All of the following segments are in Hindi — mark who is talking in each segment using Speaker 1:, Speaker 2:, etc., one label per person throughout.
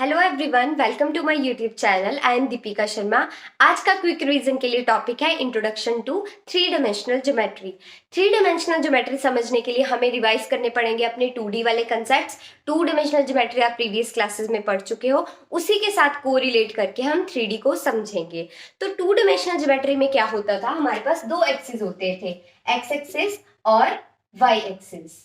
Speaker 1: Hello everyone, welcome to my YouTube channel. I am Deepika Sharma. आज का क्विक रिवीजन के लिए टॉपिक है introduction to three dimensional geometry. Three dimensional geometry समझने के लिए हमें रिवाइज करने पड़ेंगे अपने 2D वाले कंसेप्ट्स। टू डायमेंशनल ज्योमेट्री आप प्रीवियस क्लासेस में पढ़ चुके हो, उसी के साथ को रिलेट करके हम 3D को समझेंगे। तो टू डायमेंशनल ज्योमेट्री में क्या होता था, हमारे पास दो एक्सिस होते थे, एक्स एक्सिस और वाई एक्सिस।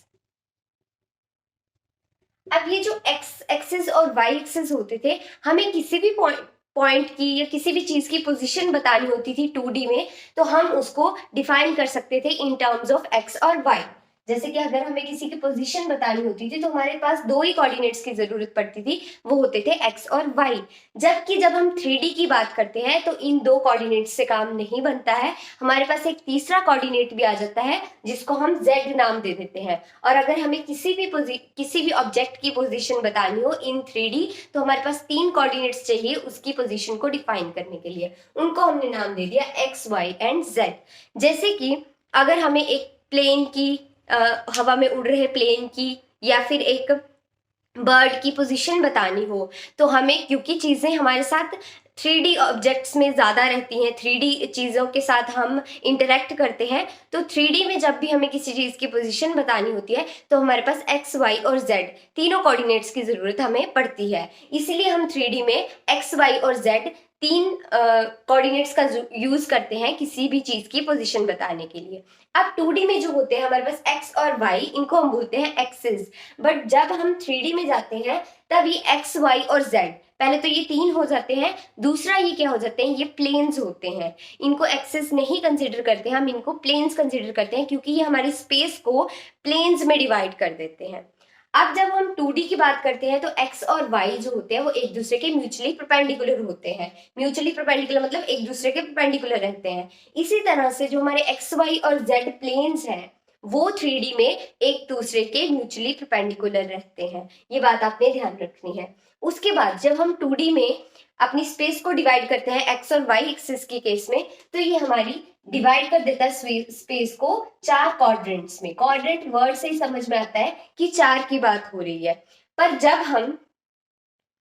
Speaker 1: अब ये जो एक्स एक्सिस और वाई एक्सिस होते थे, हमें किसी भी पॉइंट की या किसी भी चीज की पोजीशन बतानी होती थी 2D में, तो हम उसको डिफाइन कर सकते थे इन टर्म्स ऑफ एक्स और वाई। जैसे कि अगर हमें किसी की पोजीशन बतानी होती थी तो हमारे पास दो ही कोऑर्डिनेट्स की जरूरत पड़ती थी, वो होते थे एक्स और वाई। जबकि जब हम 3D की बात करते हैं तो इन दो कोऑर्डिनेट्स से काम नहीं बनता है, हमारे पास एक तीसरा कोऑर्डिनेट भी आ जाता है जिसको हम z नाम दे देते हैं। और अगर हमें किसी भी ऑब्जेक्ट की पोजीशन बतानी हो इन 3D, तो हमारे पास तीन कोऑर्डिनेट्स चाहिए उसकी पोजीशन को डिफाइन करने के लिए। उनको हमने नाम दे दिया एक्स वाई एंड z। जैसे कि अगर हमें एक प्लेन की हवा में उड़ रहे प्लेन की या फिर एक बर्ड की पोजीशन बतानी हो, तो हमें, क्योंकि चीजें हमारे साथ 3D ऑब्जेक्ट्स में ज्यादा रहती हैं, 3D चीजों के साथ हम इंटरेक्ट करते हैं, तो 3D में जब भी हमें किसी चीज की पोजीशन बतानी होती है तो हमारे पास एक्स वाई और z तीनों कोऑर्डिनेट्स की जरूरत हमें पड़ती है। इसीलिए हम 3D में एक्स वाई और z तीन कोऑर्डिनेट्स का यूज करते हैं किसी भी चीज की पोजीशन बताने के लिए। अब 2D में जो होते हैं हमारे पास एक्स और वाई, इनको हम बोलते हैं एक्सिस। बट जब हम 3D में जाते हैं तब ये एक्स वाई और जेड, पहले तो ये तीन हो जाते हैं, दूसरा ये क्या हो जाते हैं, ये प्लेन्स होते हैं। इनको एक्सिस नहीं कंसिडर करते, हम इनको प्लेन्स कंसिडर करते हैं क्योंकि ये हमारी स्पेस को प्लेन्स में डिवाइड कर देते हैं। अब जब हम 2D की बात करते हैं तो x और y जो होते हैं वो एक दूसरे के म्यूचुअली परपेंडिकुलर होते हैं। म्यूचुअली परपेंडिकुलर मतलब एक दूसरे के परपेंडिकुलर रहते हैं। इसी तरह से जो हमारे x y और z प्लेन्स हैं वो 3D में एक दूसरे के म्यूचुअली परपेंडिकुलर रहते हैं। ये बात आपने ध्यान रखनी है। उसके बाद जब हम 2D में अपनी स्पेस को डिवाइड करते हैं एक्स और वाई एक्सिस के केस में, तो ये हमारी डिवाइड कर देता है स्पेस को चार क्वाड्रेंट्स में। क्वाड्रेंट वर्ड से ही समझ में आता है कि चार की बात हो रही है। पर जब हम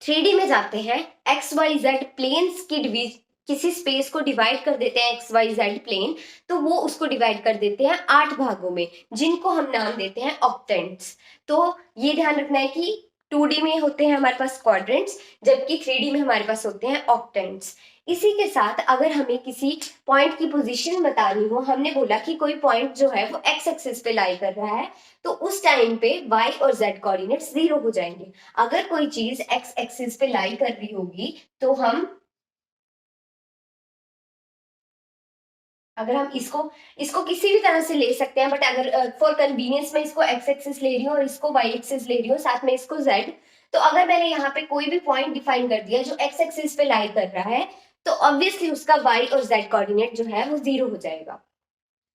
Speaker 1: 3D में जाते हैं, एक्स वाई जेड प्लेन्स की किसी स्पेस को डिवाइड कर देते हैं एक्स वाई जेड प्लेन, तो वो उसको डिवाइड कर देते हैं 8 भागों में, जिनको हम नाम देते हैं ऑक्टेंट्स। तो ये ध्यान रखना है कि 2D में होते हैं हमारे पास क्वाड्रेंट्स, जबकि 3D में हमारे पास होते हैं ऑक्टेंट्स। इसी के साथ अगर हमें किसी पॉइंट की पोजीशन बतानी हो, हमने बोला कि कोई पॉइंट जो है वो एक्स एक्सिस पे लाई कर रहा है, तो उस टाइम पे y और z कोऑर्डिनेट्स 0 हो जाएंगे। अगर कोई चीज एक्स एक्सिस पे लाई कर रही होगी तो हम इसको किसी भी तरह से ले सकते हैं, बट अगर फॉर कन्वीनियंस मैं इसको एक्स एक्सिस ले रही हूँ और इसको वाई एक्सिस ले रही हूँ, साथ में इसको जेड, तो अगर मैंने यहाँ पे कोई भी पॉइंट डिफाइन कर दिया जो एक्स एक्सिस पे लाई कर रहा है, तो ऑब्वियसली उसका वाई और जेड कोऑर्डिनेट जो है वो 0 हो जाएगा।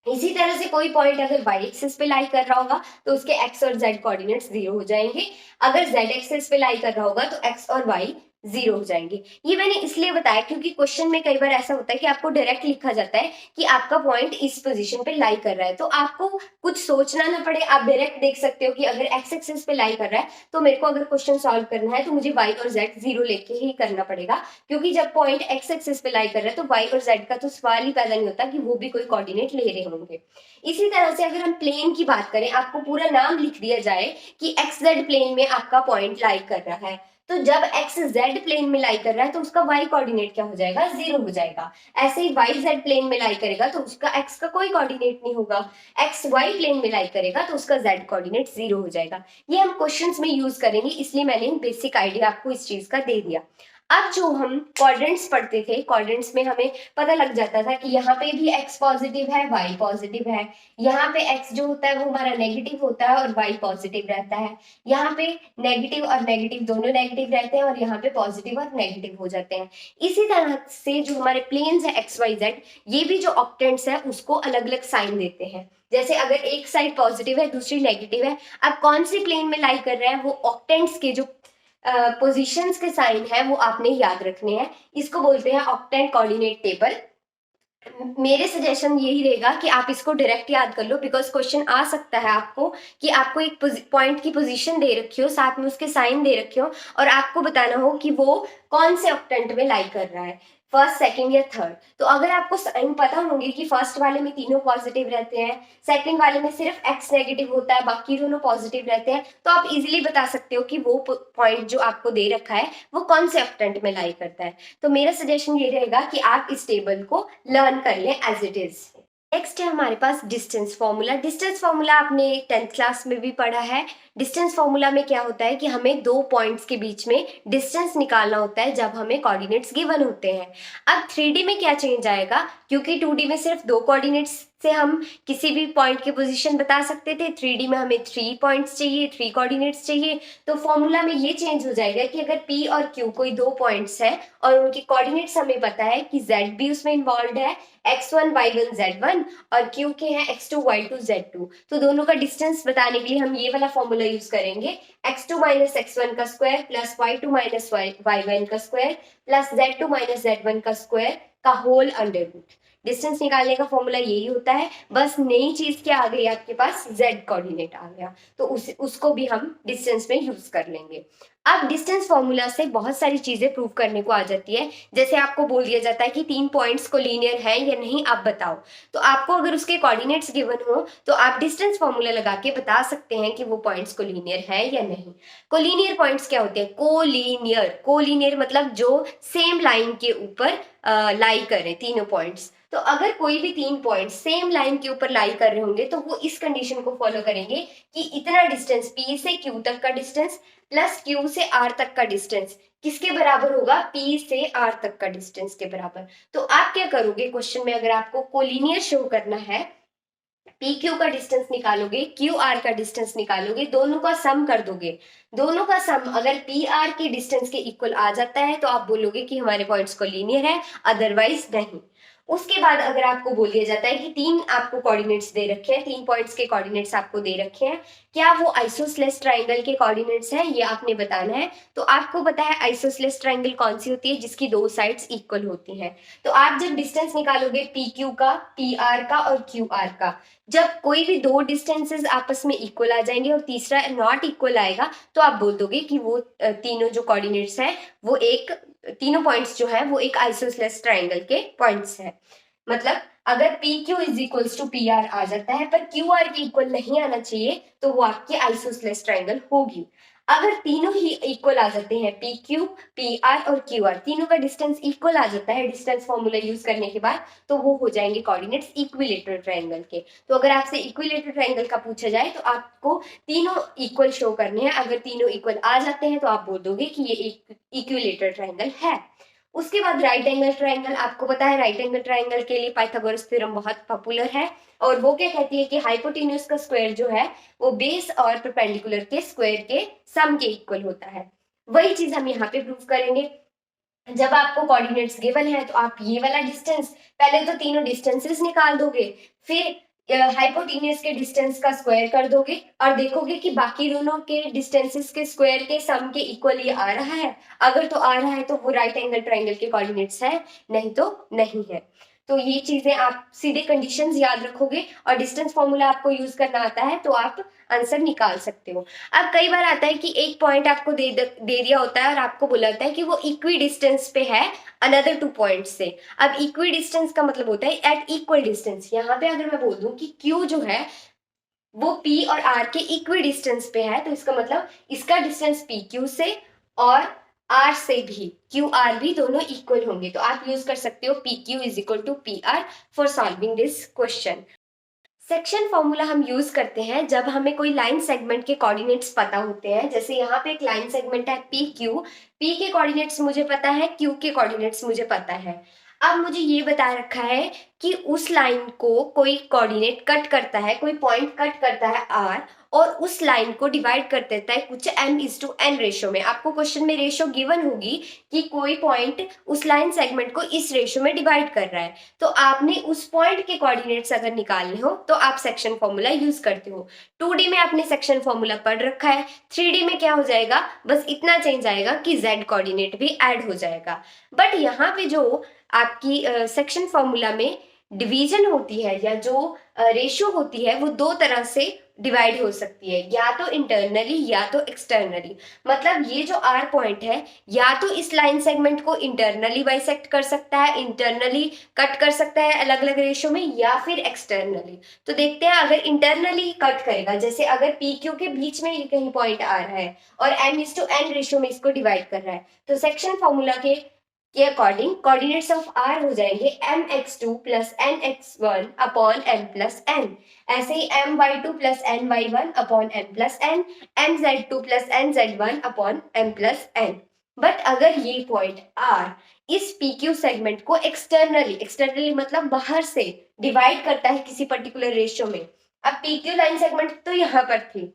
Speaker 1: इसी तरह से कोई पॉइंट अगर वाई एक्सिस पे लाई कर रहा होगा तो उसके एक्स और जेड कोऑर्डिनेट्स 0 हो जाएंगे। अगर जेड एक्सिस पे लाई कर रहा होगा तो एक्स और वाई 0 हो जाएंगे। ये मैंने इसलिए बताया क्योंकि क्वेश्चन में कई बार ऐसा होता है कि आपको डायरेक्ट लिखा जाता है कि आपका पॉइंट इस पोजीशन पे लाई कर रहा है, तो आपको कुछ सोचना ना पड़े, आप डायरेक्ट देख सकते हो कि अगर एक्स एक्सिस पे लाई कर रहा है तो मेरे को अगर क्वेश्चन सॉल्व करना है तो मुझे वाई और जेड 0 लेके ही करना पड़ेगा, क्योंकि जब पॉइंट एक्स एक्सिस पे लाई कर रहा है तो वाई और जेड का तो सवाल ही पैदा नहीं होता कि वो भी कोई कोऑर्डिनेट ले रहे होंगे। इसी तरह से अगर हम प्लेन की बात करें, आपको पूरा नाम लिख दिया जाए कि एक्स जेड प्लेन में आपका पॉइंट लाई कर रहा है, तो जब एक्स जेड प्लेन में लाई कर रहा है तो उसका वाई कोऑर्डिनेट क्या हो जाएगा, 0 हो जाएगा। ऐसे ही वाई जेड प्लेन में लाई करेगा तो उसका एक्स का कोई कोऑर्डिनेट नहीं होगा। एक्स वाई प्लेन में लाई करेगा तो उसका जेड कोऑर्डिनेट 0 हो जाएगा। ये हम क्वेश्चंस में यूज करेंगे, इसलिए मैंने बेसिक आइडिया आपको इस चीज का दे दिया। अब जो हम क्वाड्रेंट्स पढ़ते थे, क्वाड्रेंट्स में हमें पता लग जाता था कि यहाँ पे भी x पॉजिटिव है, y पॉजिटिव है। यहाँ पे x जो होता है वो हमारा नेगेटिव होता है और y पॉजिटिव रहता है। यहाँ पे नेगेटिव और नेगेटिव दोनों नेगेटिव रहते हैं और यहाँ पे पॉजिटिव और नेगेटिव हो जाते हैं। इसी तरह से जो हमारे प्लेन्स है एक्स वाई जेड, ये भी जो ऑक्टेंट्स है उसको अलग अलग साइन देते हैं। जैसे अगर एक साइड पॉजिटिव है दूसरी नेगेटिव है, अब कौन सी प्लेन में लाई कर रहे हैं वो ऑक्टेंट्स के जो पोजीशंस के साइन है वो आपने याद रखने हैं। इसको बोलते हैं ऑक्टेंट कोऑर्डिनेट टेबल। मेरे सजेशन यही रहेगा कि आप इसको डायरेक्ट याद कर लो, बिकॉज क्वेश्चन आ सकता है आपको कि आपको एक पॉइंट की पोजीशन दे रखी हो, साथ में उसके साइन दे रखे हो, और आपको बताना हो कि वो कौन से ऑक्टेंट में लाई कर रहा है, फर्स्ट, सेकंड या थर्ड। तो अगर आपको साइन पता होंगे कि फर्स्ट वाले में तीनों पॉजिटिव रहते हैं, सेकंड वाले में सिर्फ एक्स नेगेटिव होता है, बाकी दोनों पॉजिटिव रहते हैं, तो आप इजीली बता सकते हो कि वो पॉइंट जो आपको दे रखा है वो कौन से ऑक्टेंट में लाई करता है। तो मेरा सजेशन ये रहेगा कि आप इस टेबल को लर्न कर लें एज इट इज। नेक्स्ट है हमारे पास डिस्टेंस फॉर्मूला। डिस्टेंस फॉर्मूला आपने 10th क्लास में भी पढ़ा है। डिस्टेंस फॉर्मूला में क्या होता है कि हमें दो पॉइंट्स के बीच में डिस्टेंस निकालना होता है जब हमें कोऑर्डिनेट्स गिवन होते हैं। अब 3D में क्या चेंज आएगा, क्योंकि 2D में सिर्फ दो कोऑर्डिनेट्स से हम किसी भी पॉइंट की पोजीशन बता सकते थे, 3D में हमें 3 पॉइंट्स चाहिए, 3 कोऑर्डिनेट्स चाहिए। तो फॉर्मूला में ये चेंज हो जाएगा कि अगर P और Q कोई दो पॉइंट्स है और उनके कोऑर्डिनेट्स हमें पता है कि Z भी उसमें इन्वॉल्व है, x1 y1 z1, और Q के हैं x2 y2 z2, तो दोनों का डिस्टेंस बताने के लिए हम ये वाला फॉर्मूला यूज करेंगे, x2 माइनस x1 का square plus y2 minus y1 का square plus z2 minus z1 का स्क्वायर का होल अंडर रूट। डिस्टेंस निकालने का फॉर्मूला यही होता है, बस नई चीज क्या आ गई आपके पास, z कोऑर्डिनेट आ गया, तो उसको भी हम डिस्टेंस में यूज कर लेंगे। अब डिस्टेंस फॉर्मूला से बहुत सारी चीजें प्रूव करने को आ जाती है, जैसे आपको बोल दिया जाता है कि 3 पॉइंट्स को लीनियर है या नहीं आप बताओ, तो आपको अगर उसके कोऑर्डिनेट्स गिवन हो तो आप डिस्टेंस फॉर्मूला लगा के बता सकते हैं कि वो पॉइंट्स कोलिनियर है या नहीं। कोलिनियर पॉइंट्स क्या होते हैं, कोलिनियर, कोलिनियर मतलब जो सेम लाइन के ऊपर लाई करें तीनों पॉइंट्स। तो अगर कोई भी 3 पॉइंट सेम लाइन के ऊपर लाई कर रहे होंगे तो वो इस कंडीशन को फॉलो करेंगे कि इतना डिस्टेंस P से Q तक का डिस्टेंस प्लस Q से R तक का डिस्टेंस किसके बराबर होगा, P से R तक का डिस्टेंस के बराबर। तो आप क्या करोगे, क्वेश्चन में अगर आपको कोलिनियर शो करना है, पी क्यू का डिस्टेंस निकालोगे, क्यू आर का डिस्टेंस निकालोगे, दोनों का सम कर दोगे, दोनों का सम अगर पी आर के डिस्टेंस के इक्वल आ जाता है तो आप बोलोगे कि हमारे पॉइंट्स को लीनियर है, अदरवाइज नहीं। उसके बाद अगर आपको बोल दिया जाता है कि 3 आपको कोऑर्डिनेट्स दे रखे हैं, 3 पॉइंट्स के कोऑर्डिनेट्स आपको दे रखे हैं, क्या वो आइसोसेलेस ट्राइंगल के कोऑर्डिनेट्स हैं, ये आपने बताना है। तो आपको पता है आइसोसेलेस ट्राइंगल कौन सी होती है, जिसकी दो साइड्स इक्वल होती हैं। तो आप जब डिस्टेंस निकालोगे पी क्यू का, पी आर का और क्यू आर का, जब कोई भी दो डिस्टेंसेस आपस में इक्वल आ जाएंगे और तीसरा नॉट इक्वल आएगा तो आप बोल दोगे कि वो तीनों जो कोऑर्डिनेट्स हैं वो एक, तीनों पॉइंट्स जो है वो एक आइसोसेलेस ट्राइंगल के पॉइंट्स हैं। मतलब अगर P Q is equals to P R आ जाता है पर क्यू आर के इक्वल नहीं आना चाहिए तो वो आपकी आइसोसेलेस ट्राइंगल होगी। अगर तीनों ही इक्वल आ जाते हैं, पी क्यू, पी आर और क्यू आर, तीनों का डिस्टेंस इक्वल आ जाता है डिस्टेंस फॉर्मूला यूज करने के बाद, तो वो हो जाएंगे कोऑर्डिनेट्स इक्विलेटरल ट्रायंगल के। तो अगर आपसे इक्विलेटरल ट्रायंगल का पूछा जाए तो आपको तीनों इक्वल शो करने हैं, अगर तीनों इक्वल आ जाते हैं तो आप बोल दोगे कि ये एक इक्विलेटरल ट्रायंगल है। उसके बाद राइट एंगल ट्रायंगल, आपको पता है राइट एंगल ट्रायंगल के लिए पाइथागोरस थ्योरम बहुत पॉपुलर है, और वो क्या कहती है कि हाइपोटेन्यूज का स्क्वायर जो है वो बेस और परपेंडिकुलर के स्क्वायर के सम के इक्वल होता है। वही चीज हम यहाँ पे प्रूव करेंगे। जब आपको कोऑर्डिनेट्स गिवन है तो आप ये वाला डिस्टेंस, पहले तो तीनों डिस्टेंसेस निकाल दोगे, फिर हाइपोटेन्यूज के डिस्टेंस का स्क्वायर कर दोगे और देखोगे कि बाकी दोनों के डिस्टेंसेस के स्क्वायर के सम के इक्वल ये आ रहा है। अगर तो आ रहा है तो वो राइट एंगल ट्रायंगल के कोऑर्डिनेट्स है, नहीं तो नहीं है। तो ये चीजें आप सीधे कंडीशंस याद रखोगे और डिस्टेंस फॉर्मूला आपको यूज करना आता है तो आप आंसर निकाल सकते हो। अब कई बार आता है कि एक पॉइंट आपको दे दिया होता है और आपको बोला होता है कि वो इक्वी डिस्टेंस पे है अनदर 2 पॉइंट से। अब इक्वी डिस्टेंस का मतलब होता है एट इक्वल डिस्टेंस। यहाँ पे अगर मैं बोल दूं कि Q जो है वो P और R के इक्वी डिस्टेंस पे है तो इसका मतलब इसका डिस्टेंस PQ से और R से भी, QR भी दोनों इक्वल होंगे। तो आप यूज कर सकते हो PQ is equal to PR for solving this question. Section formula हम यूज करते हैं जब हमें कोई लाइन सेगमेंट के कोऑर्डिनेट्स पता होते हैं। जैसे यहाँ पे एक लाइन सेगमेंट है PQ, P के कोऑर्डिनेट्स मुझे पता है, Q के कोऑर्डिनेट्स मुझे पता है। अब मुझे ये बता रखा है कि उस लाइन को कोई कोऑर्डिनेट कट करता है, कोई पॉइंट कट करता है R और उस लाइन को डिवाइड कर देता है कुछ m:n रेशो में। आपको क्वेश्चन में रेशो गिवन होगी कि कोई पॉइंट उस लाइन सेगमेंट को इस रेशो में डिवाइड कर रहा है, तो आपने उस पॉइंट के कोऑर्डिनेट्स अगर निकालने हो तो आप सेक्शन फॉर्मूला यूज करते हो। 2D में आपने सेक्शन फॉर्मूला पढ़ रखा है, 3D में क्या हो जाएगा, बस इतना चेंज आएगा कि z कोऑर्डिनेट भी ऐड हो जाएगा। बट यहाँ पे जो आपकी सेक्शन फॉर्मूला में डिवीजन होती है या जो रेशियो होती है वो दो तरह से डिवाइड हो सकती है, या तो इंटरनली या तो एक्सटर्नली। मतलब ये जो आर पॉइंट है या तो इस लाइन सेगमेंट को इंटरनली बाइसेक्ट कर सकता है, इंटरनली कट कर सकता है अलग अलग रेशियो में, या फिर एक्सटर्नली। तो देखते हैं अगर इंटरनली कट करेगा, जैसे अगर पी क्यू के बीच में ये कहीं पॉइंट आ रहा है और m:n रेशियो में इसको डिवाइड कर रहा है, तो सेक्शन फॉर्मूला के अकॉर्डिंग कोऑर्डिनेट्स ऑफ आर हो जाएंगे mx2 plus nx1 upon m plus n। ऐसे ही my2 plus ny1 upon m plus n, mz2 plus nz1 upon m plus n। But अगर ये पॉइंट r इस PQ सेगमेंट को एक्सटर्नली मतलब बाहर से डिवाइड करता है किसी पर्टिकुलर रेशियो में। अब PQ लाइन सेगमेंट तो यहाँ पर थी,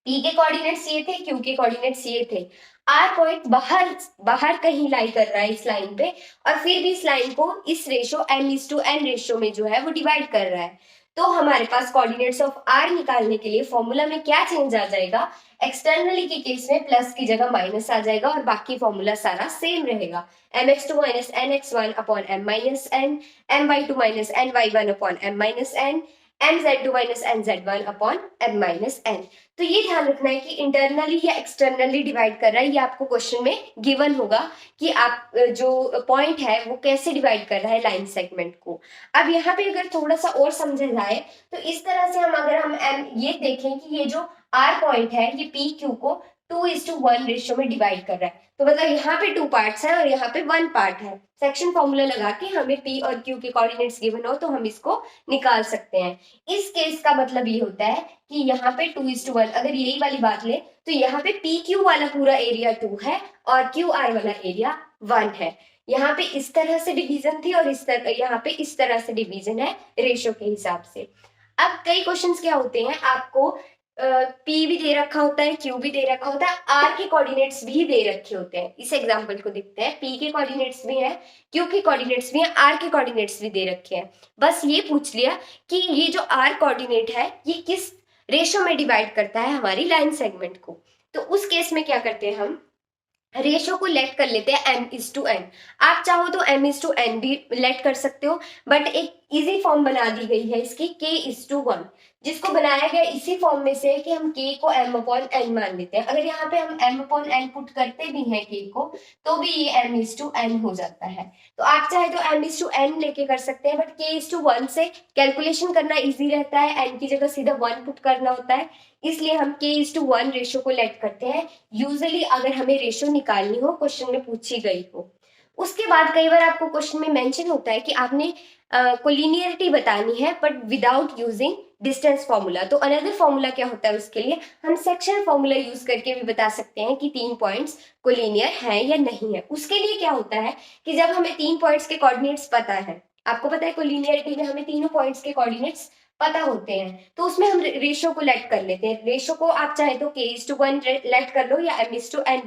Speaker 1: P के कोऑर्डिनेट्स ये थे, Q के कोऑर्डिनेट्स ये थे, R पॉइंट बाहर बाहर कहीं लाई कर रहा है इस लाइन पे, और फिर भी इस लाइन को इस रेशियो m:n रेशियो में जो है वो डिवाइड कर रहा है। तो हमारे पास कोऑर्डिनेट्स ऑफ R निकालने के लिए फॉर्मूला में क्या चेंज आ जाएगा, एक्सटर्नली के केस में प्लस की जगह माइनस आ जाएगा और बाकी फॉर्मूला सारा सेम रहेगा। mx2 minus nx1 upon m minus n, my2 minus ny1 upon m minus n, mz2 minus nz1 upon m minus n। तो ये ध्यान रखना है कि इंटरनली या एक्सटर्नली डिवाइड कर रहा है, ये आपको क्वेश्चन में गिवन होगा कि आप जो पॉइंट है वो कैसे डिवाइड कर रहा है लाइन सेगमेंट को। अब यहाँ पे अगर थोड़ा सा और समझा जाए तो इस तरह से हम अगर हम ये देखें कि ये जो आर पॉइंट है ये पी क्यू को 2:1 रेशियो में डिवाइड कर रहा है, तो मतलब यहाँ पे 2 पार्ट्स है और यहाँ पे 1 पार्ट है। सेक्शन फॉर्मूला लगा के हमें पी और क्यू के कोऑर्डिनेट्स गिवन हो तो हम इसको निकाल सकते हैं। इस केस का मतलब ये होता है कि यहाँ पे 2:1, अगर यही वाली बात ले तो यहाँ पे पी क्यू वाला पूरा एरिया 2 है और क्यू आर वाला एरिया 1 है। यहाँ पे इस तरह से डिवीजन थी और इस तरह यहाँ पे इस तरह से डिवीजन है रेशियो के हिसाब से। अब कई क्वेश्चंस क्या होते हैं, आपको P भी दे रखा होता है, Q भी दे रखा होता है, R के कोऑर्डिनेट्स भी दे रखे होते हैं। इस एग्जांपल को देखते हैं, P के कोऑर्डिनेट्स भी हैं, Q के कोऑर्डिनेट्स भी हैं, R के कोऑर्डिनेट्स भी दे रखे हैं। बस ये पूछ लिया कि ये जो R कोऑर्डिनेट है ये किस रेशियो में डिवाइड करता है हमारी लाइन सेगमेंट को। तो उस केस में क्या करते हैं, हम रेशियो को लेट कर लेते हैं m:n। आप चाहो तो m:n भी लेट कर सकते हो, बट एक इजी फॉर्म बना दी गई है इसकी k:1, जिसको बनाया गया इसी फॉर्म में से कि हम k को m/n मान लेते हैं। अगर यहाँ पे हम m/n पुट करते भी हैं k को तो भी ये m:n हो जाता है। तो आप चाहे तो m:n लेके कर सकते हैं, बट k:1 से कैलकुलेशन करना इजी रहता है, n की जगह सीधा 1 पुट करना होता है, इसलिए हम k:1 रेशियो को लेट करते हैं यूजुअली अगर हमें रेशियो निकालनी हो, क्वेश्चन में पूछी गई हो। उसके बाद कई बार आपको क्वेश्चन में मेंशन होता है कि आपने कोलिनियरिटी बतानी है but without using distance formula. तो अनदर फॉर्मूला क्या होता है उसके लिए, हम सेक्शन फॉर्मूला यूज करके भी बता सकते हैं कि 3 पॉइंट्स कोलिनियर हैं या नहीं है। उसके लिए क्या होता है कि जब हमें 3 पॉइंट्स के कोऑर्डिनेट्स पता है, आपको पता है कोलिनियरिटी में हमें तीनों पॉइंट्स के कोऑर्डिनेट्स पता होते हैं, तो उसमें हम रेशियो को लेट कर लेते हैं। रेशियो को आप चाहे तो k:1 लेट कर लो या m:n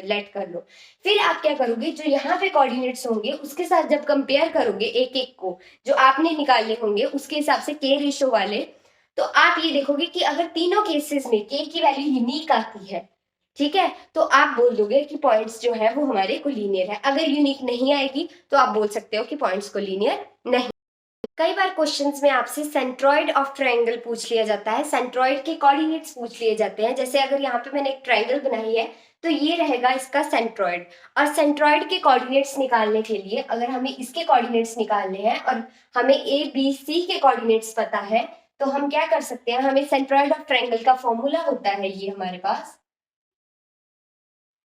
Speaker 1: लेट कर लो। फिर आप क्या करोगे, जो यहाँ पे कोऑर्डिनेट्स होंगे उसके साथ जब कंपेयर करोगे एक एक को, जो आपने निकालने होंगे उसके हिसाब से k रेशियो वाले, तो आप ये देखोगे कि अगर तीनों केसेस में k की वैल्यू यूनिक आती है, ठीक है, तो आप बोल दोगे कि पॉइंट्स जो है वो हमारे कोलिनियर है। अगर यूनिक नहीं आएगी तो आप बोल सकते हो कि पॉइंट्स कोलिनियर नहीं। कई बार क्वेश्चंस में आपसे सेंट्रॉइड ऑफ ट्रायंगल पूछ लिया जाता है, सेंट्रॉइड के कोऑर्डिनेट्स पूछ लिए जाते हैं। जैसे अगर यहाँ पे मैंने एक ट्रायंगल बनाई है तो ये रहेगा इसका सेंट्रॉइड, और सेंट्रॉइड के कोऑर्डिनेट्स निकालने के लिए अगर हमें इसके कोऑर्डिनेट्स निकालने हैं और हमें ए बी सी के कोऑर्डिनेट्स पता है तो हम क्या कर सकते हैं, हमें सेंट्रॉइड ऑफ ट्रायंगल का फॉर्मूला होता है ये हमारे पास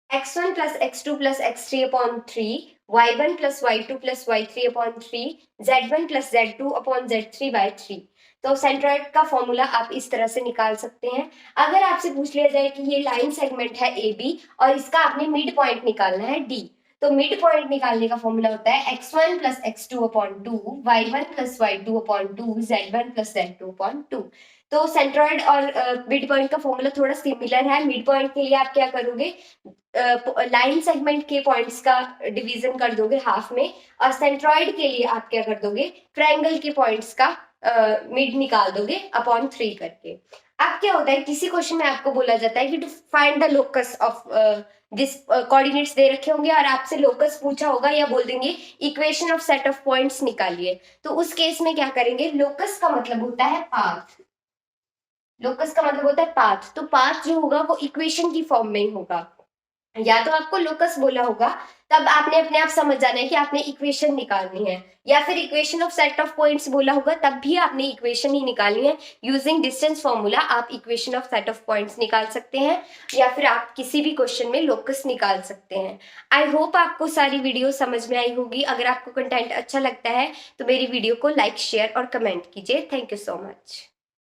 Speaker 1: x1 plus x2 plus x3 upon 3, y1 plus y2 plus y3 upon 3, z1 plus z2 upon z3 by 3। तो सेंट्रॉइड का फॉर्मूला आप इस तरह से निकाल सकते हैं। अगर आपसे पूछ लिया जाए कि ये लाइन सेगमेंट है ए बी और इसका आपने मिड पॉइंट निकालना है डी, तो मिड पॉइंट निकालने का फॉर्मूला होता है x1 plus x2 upon 2, y1 plus y2 upon 2, z1 plus z2 upon 2। तो सेंट्रॉइड और मिड पॉइंट का फॉर्मूला थोड़ा सिमिलर है। मिड पॉइंट के लिए आप क्या करोगे, लाइन सेगमेंट के पॉइंट्स का डिवीजन कर दोगे हाफ में, और सेंट्रॉइड के लिए आप क्या कर दोगे, ट्रायंगल के पॉइंट्स का मिड निकाल दोगे अपॉन 3 करके। अब क्या होता है, किसी क्वेश्चन में आपको बोला जाता है कि to find the locus of this, coordinates दे रखे होंगे और आपसे लोकस पूछा होगा या बोल देंगे equation of set of points निकालिए। तो उस केस में क्या करेंगे, लोकस का मतलब होता है पाथ, लोकस का मतलब होता है पाथ। तो पाथ जो होगा वो इक्वेशन की फॉर्म में ही होगा। या तो आपको लोकस बोला होगा तब आपने अपने आप समझ जाना है कि आपने इक्वेशन निकालनी है, या फिर equation of set of points बोला होगा तब भी आपने इक्वेशन ही निकालनी है। यूजिंग डिस्टेंस फॉर्मूला आप equation of set of points निकाल सकते हैं, या फिर आप किसी भी क्वेश्चन में लोकस निकाल सकते हैं। आई होप आपको सारी वीडियो समझ में आई होगी। अगर आपको कंटेंट अच्छा लगता है तो मेरी वीडियो को लाइक, शेयर और कमेंट कीजिए। Thank you so much.